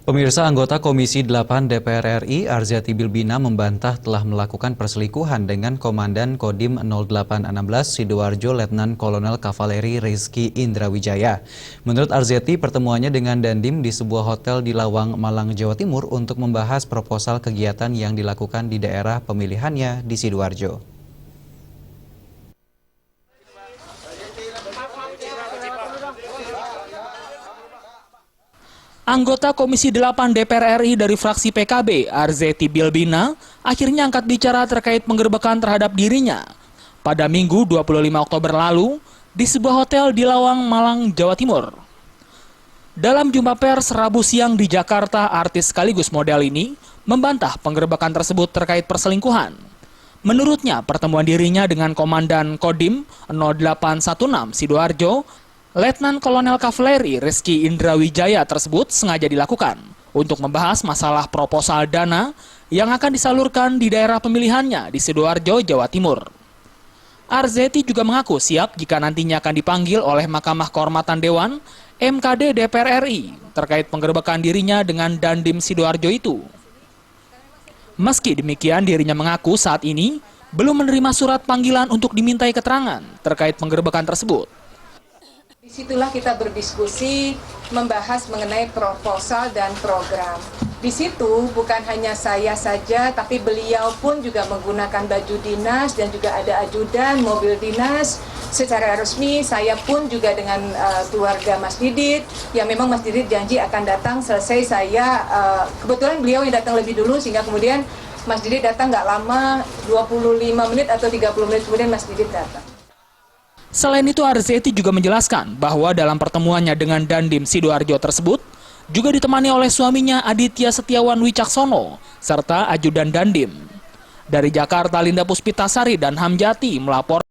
Pemirsa, anggota Komisi 8 DPR RI Arzetti Bilbina membantah telah melakukan perselingkuhan dengan Komandan Kodim 0816 Sidoarjo Letnan Kolonel Kavaleri Rizky Indrawijaya. Menurut Arzetti, pertemuannya dengan Dandim di sebuah hotel di Lawang, Malang, Jawa Timur untuk membahas proposal kegiatan yang dilakukan di daerah pemilihannya di Sidoarjo. Anggota Komisi 8 DPR RI dari fraksi PKB, Arzetti Bilbina, akhirnya angkat bicara terkait penggerbekan terhadap dirinya pada Minggu 25 Oktober lalu di sebuah hotel di Lawang, Malang, Jawa Timur. Dalam jumpa pers Rabu siang di Jakarta, artis sekaligus model ini membantah penggerbekan tersebut terkait perselingkuhan. Menurutnya, pertemuan dirinya dengan Komandan Kodim 0816 Sidoarjo Letnan Kolonel Kavaleri Rizky Indrawijaya tersebut sengaja dilakukan untuk membahas masalah proposal dana yang akan disalurkan di daerah pemilihannya di Sidoarjo, Jawa Timur. Arzetti juga mengaku siap jika nantinya akan dipanggil oleh Mahkamah Kehormatan Dewan MKD DPR RI terkait penggerbekan dirinya dengan Dandim Sidoarjo itu. Meski demikian, dirinya mengaku saat ini belum menerima surat panggilan untuk dimintai keterangan terkait penggerbekan tersebut. Disitulah kita berdiskusi, membahas mengenai proposal dan program. Di situ bukan hanya saya saja, tapi beliau pun juga menggunakan baju dinas dan juga ada ajudan, mobil dinas. Secara resmi saya pun juga dengan keluarga Mas Didit, yang memang Mas Didit janji akan datang selesai saya, kebetulan beliau yang datang lebih dulu sehingga kemudian Mas Didit datang nggak lama, 25 menit atau 30 menit kemudian Mas Didit datang. Selain itu, Arzetti juga menjelaskan bahwa dalam pertemuannya dengan Dandim Sidoarjo tersebut juga ditemani oleh suaminya Aditya Setiawan Wicaksono serta ajudan Dandim. Dari Jakarta, Linda Puspitasari dan Hamjati melapor.